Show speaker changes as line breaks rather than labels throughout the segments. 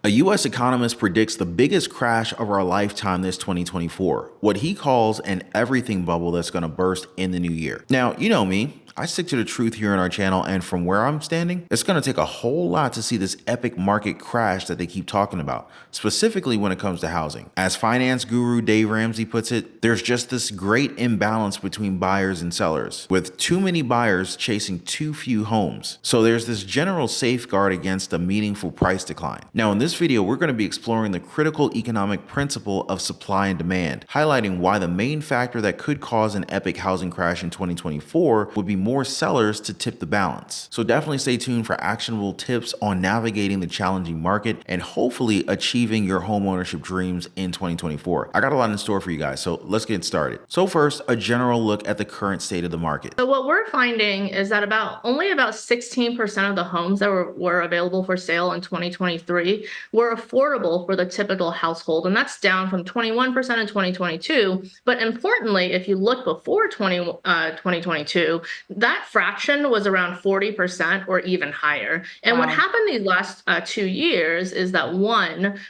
A U.S. economist predicts the biggest crash of our lifetime this 2024, what he calls an everything bubble that's going to burst in the new year. Now, you know me. I stick to the truth here on our channel, and from where I'm standing, it's going to take a whole lot to see this epic market crash that they keep talking about, specifically when it comes to housing. As finance guru Dave Ramsey puts it, there's just this great imbalance between buyers and sellers, with too many buyers chasing too few homes. So there's this general safeguard against a meaningful price decline. Now, in this video, we're going to be exploring the critical economic principle of supply and demand, highlighting why the main factor that could cause an epic housing crash in 2024 would be more sellers to tip the balance. So definitely stay tuned for actionable tips on navigating the challenging market and hopefully achieving your homeownership dreams in 2024. I got a lot in store for you guys, so let's get started. So first, a general look at the current state of the market.
So what we're finding is that only about 16% of the homes that were available for sale in 2023 were affordable for the typical household, and that's down from 21% in 2022. But importantly, if you look before 2022, that fraction was around 40% or even higher. And what happened these last 2 years is that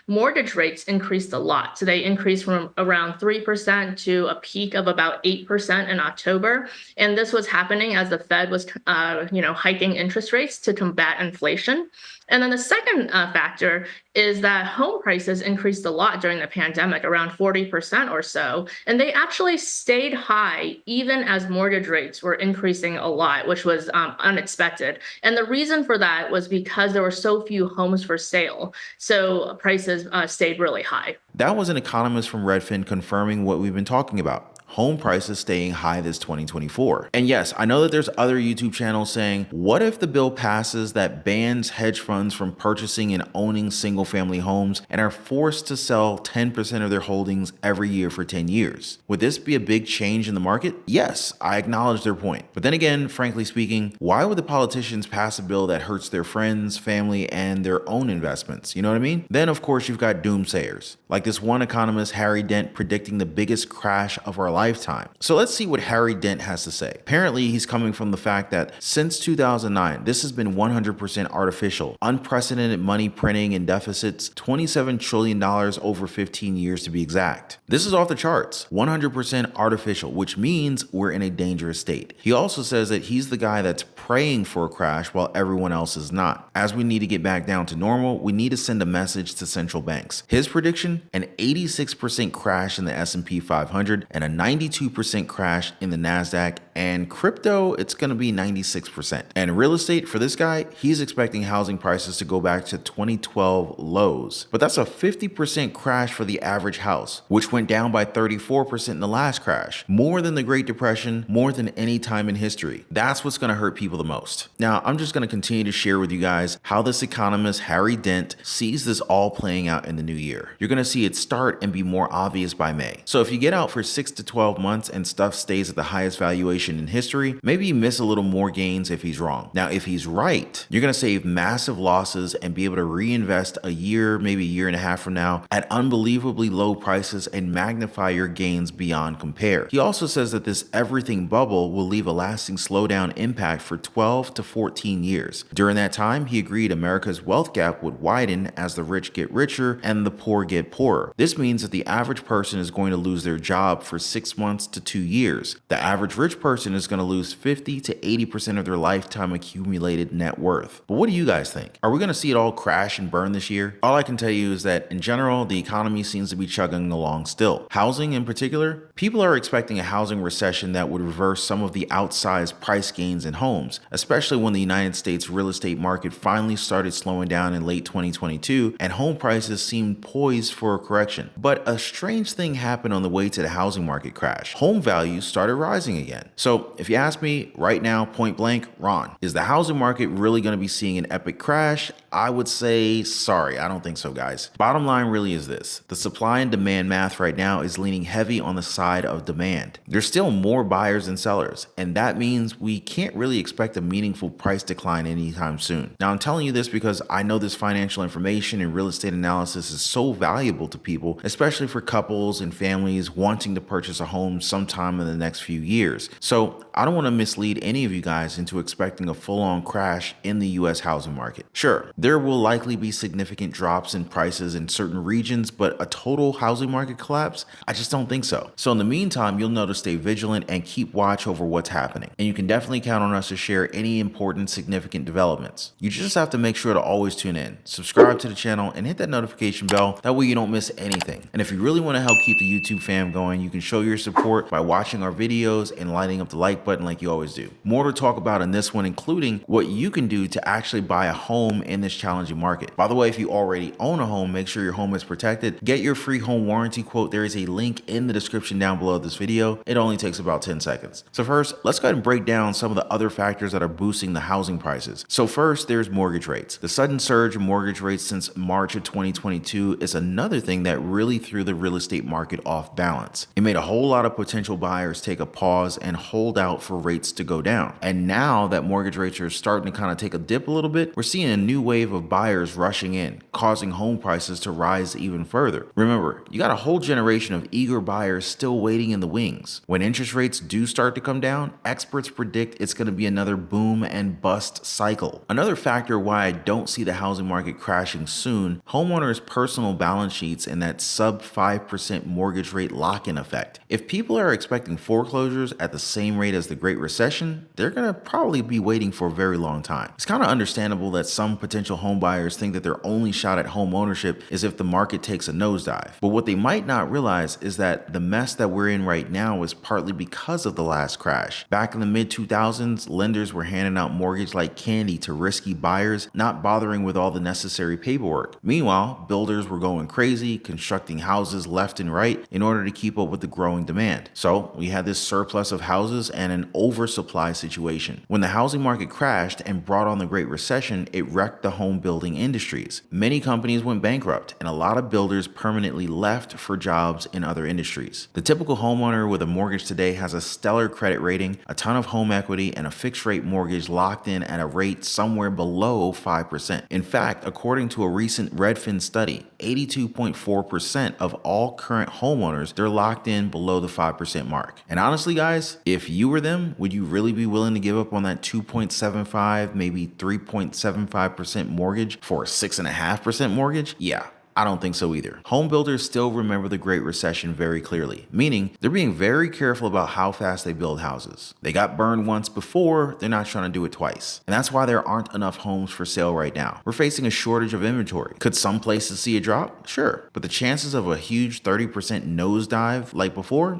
mortgage rates increased a lot. So they increased from around 3% to a peak of about 8% in October. And this was happening as the Fed was, hiking interest rates to combat inflation. And then the second factor is that home prices increased a lot during the pandemic, around 40% or so. And they actually stayed high even as mortgage rates were increasing a lot, which was unexpected. And the reason for that was because there were so few homes for sale. So prices stayed really high.
That was an economist from Redfin confirming what we've been talking about. Home prices staying high this 2024. And yes, I know that there's other YouTube channels saying, what if the bill passes that bans hedge funds from purchasing and owning single family homes and are forced to sell 10% of their holdings every year for 10 years? Would this be a big change in the market? Yes, I acknowledge their point. But then again, frankly speaking, why would the politicians pass a bill that hurts their friends, family, and their own investments? You know what I mean? Then of course you've got doomsayers, like this one economist, Harry Dent, predicting the biggest crash of our lifetime. So let's see what Harry Dent has to say. Apparently, he's coming from the fact that since 2009, this has been 100% artificial, unprecedented money printing and deficits, $27 trillion over 15 years to be exact. This is off the charts, 100% artificial, which means we're in a dangerous state. He also says that he's the guy that's praying for a crash while everyone else is not. As we need to get back down to normal, we need to send a message to central banks. His prediction, an 86% crash in the S&P 500 and a 92% crash in the NASDAQ, and crypto, it's going to be 96%. And real estate, for this guy, he's expecting housing prices to go back to 2012 lows. But that's a 50% crash for the average house, which went down by 34% in the last crash. More than the Great Depression, more than any time in history. That's what's going to hurt people the most. Now, I'm just going to continue to share with you guys how this economist, Harry Dent, sees this all playing out in the new year. You're going to see it start and be more obvious by May. So if you get out for 6 to 12 months and stuff stays at the highest valuation in history, maybe you miss a little more gains if he's wrong. Now, if he's right, you're going to save massive losses and be able to reinvest a year, maybe a year and a half from now at unbelievably low prices and magnify your gains beyond compare. He also says that this everything bubble will leave a lasting slowdown impact for 12 to 14 years. During that time, he agreed America's wealth gap would widen as the rich get richer and the poor get poorer. This means that the average person is going to lose their job for 6 months to 2 years. The average rich person is going to lose 50 to 80% of their lifetime accumulated net worth. But what do you guys think? Are we going to see it all crash and burn this year? All I can tell you is that in general, the economy seems to be chugging along still. Housing in particular, people are expecting a housing recession that would reverse some of the outsized price gains in homes, especially when the United States real estate market finally started slowing down in late 2022 and home prices seemed poised for a correction. But a strange thing happened on the way to the housing market crash. Home values started rising again. So if you ask me right now, point blank, Ron, is the housing market really going to be seeing an epic crash? I would say, sorry, I don't think so, guys. Bottom line really is this. The supply and demand math right now is leaning heavy on the side of demand. There's still more buyers than sellers, and that means we can't really expect a meaningful price decline anytime soon. Now, I'm telling you this because I know this financial information and real estate analysis is so valuable to people, especially for couples and families wanting to purchase a home sometime in the next few years. So I don't want to mislead any of you guys into expecting a full-on crash in the US housing market. Sure, there will likely be significant drops in prices in certain regions, but a total housing market collapse, I just don't think so. So in the meantime, you'll know to stay vigilant and keep watch over what's happening. And you can definitely count on us to share any important significant developments. You just have to make sure to always tune in, subscribe to the channel, and hit that notification bell. That way you don't miss anything. And if you really want to help keep the YouTube fam going, you can show your support by watching our videos and lighting up the like button like you always do. More to talk about in this one, including what you can do to actually buy a home in this challenging market. By the way, if you already own a home, make sure your home is protected. Get your free home warranty quote. There is a link in the description down below this video. It only takes about 10 seconds. So first, let's go ahead and break down some of the other factors that are boosting the housing prices. So first, there's mortgage rates. The sudden surge in mortgage rates since March of 2022 is another thing that really threw the real estate market off balance. It made a whole lot of potential buyers take a pause and hold out for rates to go down. And now that mortgage rates are starting to kind of take a dip a little bit, we're seeing a new wave of buyers rushing in, causing home prices to rise even further. Remember, you got a whole generation of eager buyers still waiting in the wings. When interest rates do start to come down, experts predict it's going to be another boom and bust cycle. Another factor why I don't see the housing market crashing soon, homeowners' personal balance sheets and that sub 5% mortgage rate lock-in effect. If people are expecting foreclosures at the same rate as the Great Recession, they're going to probably be waiting for a very long time. It's kind of understandable that some potential home buyers think that their only shot at home ownership is if the market takes a nosedive. But what they might not realize is that the mess that we're in right now is partly because of the last crash. Back in the mid-2000s, lenders were handing out mortgage like candy to risky buyers, not bothering with all the necessary paperwork. Meanwhile, builders were going crazy, constructing houses left and right in order to keep up with the growing demand. So we had this surplus of houses and an oversupply situation. When the housing market crashed and brought on the Great Recession, it wrecked the home building industries. Many companies went bankrupt, and a lot of builders permanently left for jobs in other industries. The typical homeowner with a mortgage today has a stellar credit rating, a ton of home equity, and a fixed rate mortgage locked in at a rate somewhere below 5%. In fact, according to a recent Redfin study, 82.4% of all current homeowners, they're locked in below the 5% mark. And honestly, guys, if you were them, would you really be willing to give up on that 2.75, maybe 3.75% mortgage for a 6.5% mortgage? Yeah. I don't think so either. Home builders still remember the Great Recession very clearly, meaning they're being very careful about how fast they build houses. They got burned once before, they're not trying to do it twice. And that's why there aren't enough homes for sale right now. We're facing a shortage of inventory. Could some places see a drop? Sure. But the chances of a huge 30% nosedive like before?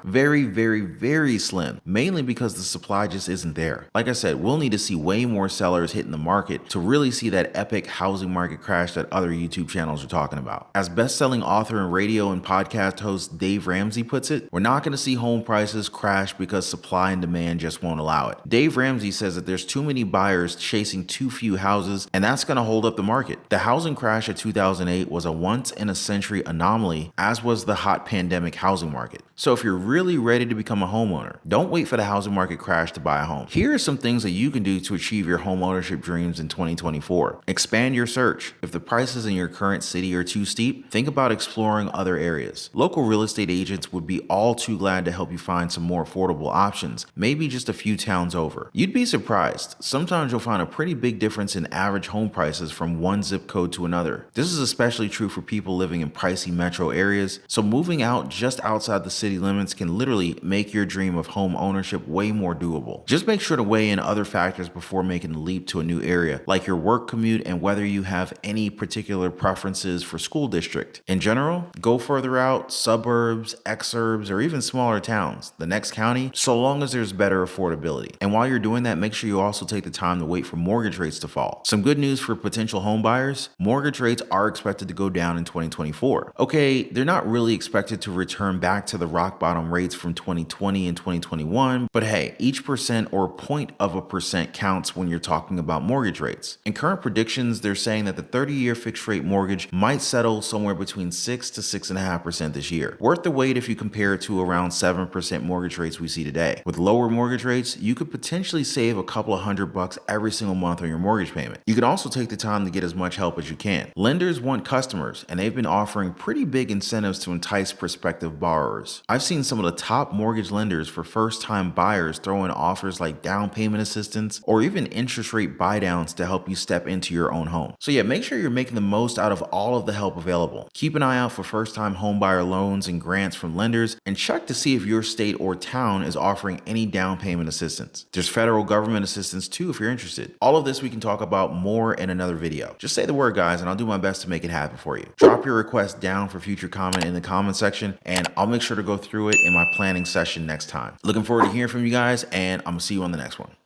Very, very, very slim, mainly because the supply just isn't there. Like I said, we'll need to see way more sellers hitting the market to really see that epic housing market crash that other YouTube channels are talking about. As best-selling author and radio and podcast host Dave Ramsey puts it, we're not going to see home prices crash because supply and demand just won't allow it. Dave Ramsey says that there's too many buyers chasing too few houses, and that's going to hold up the market. The housing crash of 2008 was a once-in-a-century anomaly, as was the hot pandemic housing market. So if you're really ready to become a homeowner, don't wait for the housing market crash to buy a home. Here are some things that you can do to achieve your home ownership dreams in 2024. Expand your search. If the prices in your current city are too steep, think about exploring other areas. Local real estate agents would be all too glad to help you find some more affordable options, maybe just a few towns over. You'd be surprised. Sometimes you'll find a pretty big difference in average home prices from one zip code to another. This is especially true for people living in pricey metro areas, so moving out just outside the city limits can literally make your dream of home ownership way more doable. Just make sure to weigh in other factors before making the leap to a new area, like your work commute and whether you have any particular preferences for school district. In general, go further out, suburbs, exurbs, or even smaller towns, the next county, so long as there's better affordability. And while you're doing that, make sure you also take the time to wait for mortgage rates to fall. Some good news for potential home buyers: mortgage rates are expected to go down in 2024. Okay, they're not really expected to return back to the rock bottom rates from 2020 and 2021, but hey, each percent or 0.1% counts when you're talking about mortgage rates. In current predictions, they're saying that the 30-year fixed rate mortgage mortgage might settle somewhere between 6 to 6.5% this year. Worth the wait if you compare it to around 7% mortgage rates we see today. With lower mortgage rates, you could potentially save a couple of $100 every single month on your mortgage payment. You can also take the time to get as much help as you can. Lenders want customers, and they've been offering pretty big incentives to entice prospective borrowers. I've seen some of the top mortgage lenders for first-time buyers throw in offers like down payment assistance or even interest rate buydowns to help you step into your own home. So yeah, make sure you're making the most out of all of the help available. Keep an eye out for first-time homebuyer loans and grants from lenders, and check to see if your state or town is offering any down payment assistance. There's federal government assistance too if you're interested. All of this we can talk about more in another video. Just say the word, guys, and I'll do my best to make it happen for you. Drop your request down for future comment in the comment section, and I'll make sure to go through it in my planning session next time. Looking forward to hearing from you guys, and I'm gonna see you on the next one.